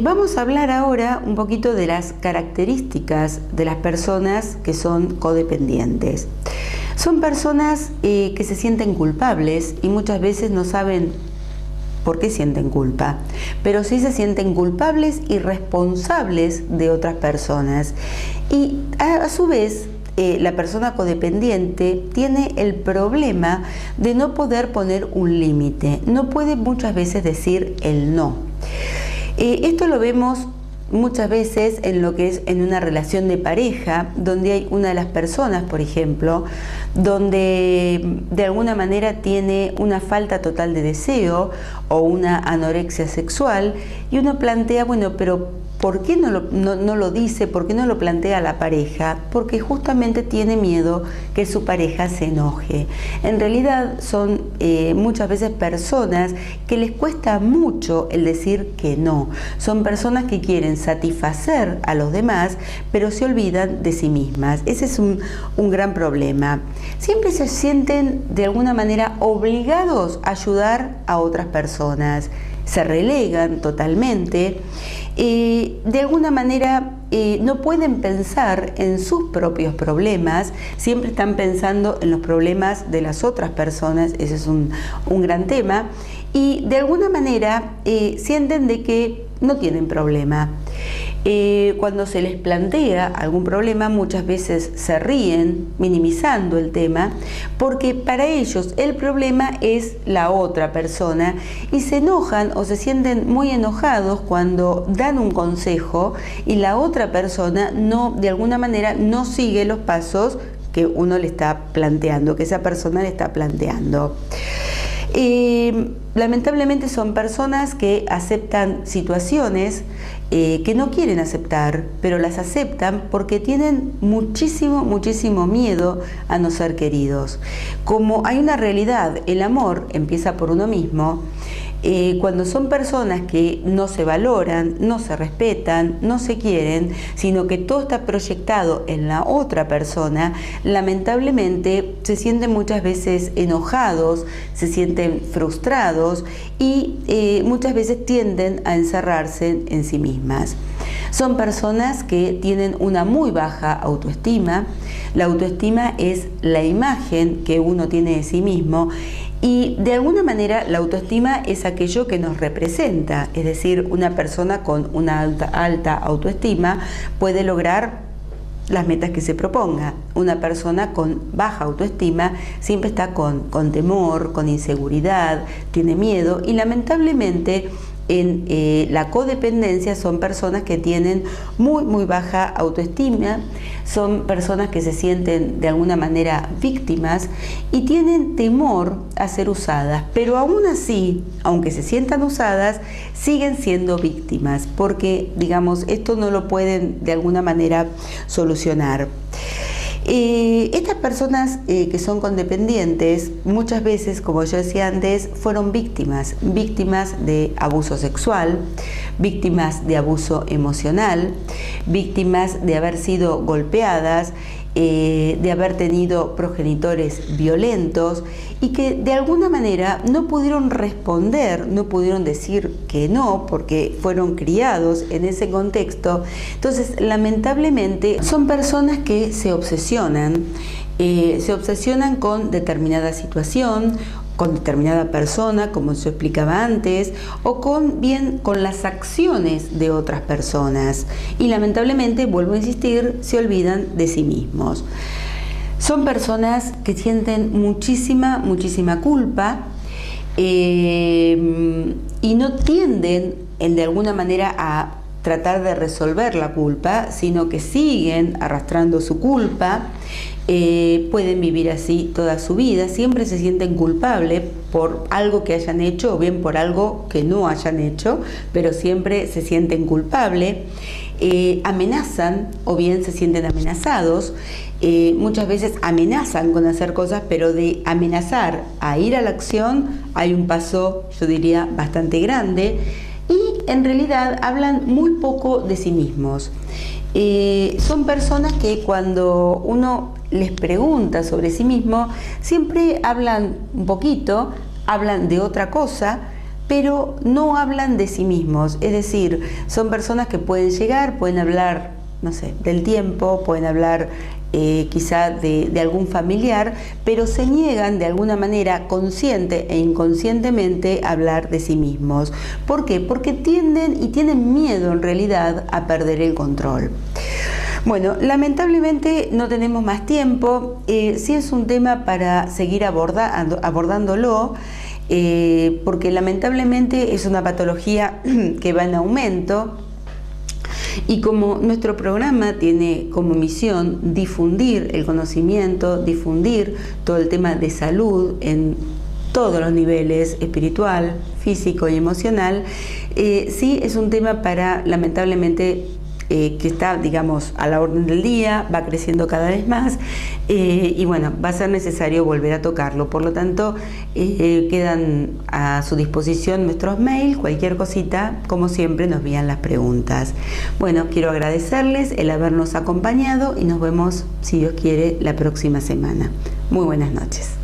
Vamos a hablar ahora un poquito de las características de las personas que son codependientes. Son personas que se sienten culpables y muchas veces no saben por qué sienten culpa, pero sí se sienten culpables y responsables de otras personas. Y a su vez, la persona codependiente tiene el problema de no poder poner un límite, no puede muchas veces decir el no. Esto lo vemos muchas veces en lo que es en una relación de pareja, donde hay una de las personas, por ejemplo, donde de alguna manera tiene una falta total de deseo o una anorexia sexual, y uno plantea, bueno, pero ¿por qué no lo dice? ¿Por qué no lo plantea a la pareja? Porque justamente tiene miedo que su pareja se enoje. En realidad son muchas veces personas que les cuesta mucho el decir que no. Son personas que quieren satisfacer a los demás, pero se olvidan de sí mismas. Ese es un gran problema. Siempre se sienten de alguna manera obligados a ayudar a otras personas. Se relegan totalmente. De alguna manera no pueden pensar en sus propios problemas, siempre están pensando en los problemas de las otras personas. Ese es un gran tema, y de alguna manera sienten de que no tienen problema. Cuando se les plantea algún problema, muchas veces se ríen, minimizando el tema, porque para ellos el problema es la otra persona, y se enojan o se sienten muy enojados cuando dan un consejo y la otra persona de alguna manera no sigue los pasos que uno le está planteando, que esa persona le está planteando. Lamentablemente son personas que aceptan situaciones que no quieren aceptar, pero las aceptan porque tienen muchísimo miedo a no ser queridos. Como hay una realidad, el amor empieza por uno mismo. Cuando son personas que no se valoran, no se respetan, no se quieren, sino que todo está proyectado en la otra persona, lamentablemente se sienten muchas veces enojados, se sienten frustrados y muchas veces tienden a encerrarse en sí mismas. Son personas que tienen una muy baja autoestima. La autoestima es la imagen que uno tiene de sí mismo. Y de alguna manera la autoestima es aquello que nos representa, es decir, una persona con una alta autoestima puede lograr las metas que se proponga. Una persona con baja autoestima siempre está con temor, con inseguridad, tiene miedo, y lamentablemente en la codependencia son personas que tienen muy baja autoestima, son personas que se sienten de alguna manera víctimas y tienen temor a ser usadas, pero aún así, aunque se sientan usadas, siguen siendo víctimas, porque digamos, esto no lo pueden de alguna manera solucionar. Estas personas que son codependientes muchas veces, como yo decía antes, fueron víctimas de abuso sexual, víctimas de abuso emocional, víctimas de haber sido golpeadas, de haber tenido progenitores violentos, y que de alguna manera no pudieron responder, no pudieron decir que no, porque fueron criados en ese contexto. Entonces, lamentablemente, son personas que se obsesionan con determinada situación, con determinada persona, como se explicaba antes, o con las acciones de otras personas. Y lamentablemente, vuelvo a insistir, se olvidan de sí mismos. Son personas que sienten muchísima culpa y no tienden de alguna manera a tratar de resolver la culpa, sino que siguen arrastrando su culpa. Pueden vivir así toda su vida, siempre se sienten culpables por algo que hayan hecho o bien por algo que no hayan hecho, pero siempre se sienten culpables. Amenazan o bien se sienten amenazados. Muchas veces amenazan con hacer cosas, pero de amenazar a ir a la acción hay un paso, yo diría, bastante grande, y en realidad hablan muy poco de sí mismos. Son personas que cuando uno les pregunta sobre sí mismo, siempre hablan un poquito, hablan de otra cosa, pero no hablan de sí mismos. Es decir, son personas que pueden llegar, pueden hablar, no sé, del tiempo, pueden hablar quizá de algún familiar, pero se niegan de alguna manera consciente e inconscientemente a hablar de sí mismos. ¿Por qué? Porque tienden y tienen miedo en realidad a perder el control. Bueno, lamentablemente no tenemos más tiempo. Sí es un tema para seguir abordándolo, porque lamentablemente es una patología que va en aumento. Y como nuestro programa tiene como misión difundir el conocimiento, difundir todo el tema de salud en todos los niveles, espiritual, físico y emocional, sí es un tema para, lamentablemente, que está, digamos, a la orden del día, va creciendo cada vez más, y bueno, va a ser necesario volver a tocarlo. Por lo tanto, quedan a su disposición nuestros mails, cualquier cosita, como siempre, nos envían las preguntas. Bueno, quiero agradecerles el habernos acompañado y nos vemos, si Dios quiere, la próxima semana. Muy buenas noches.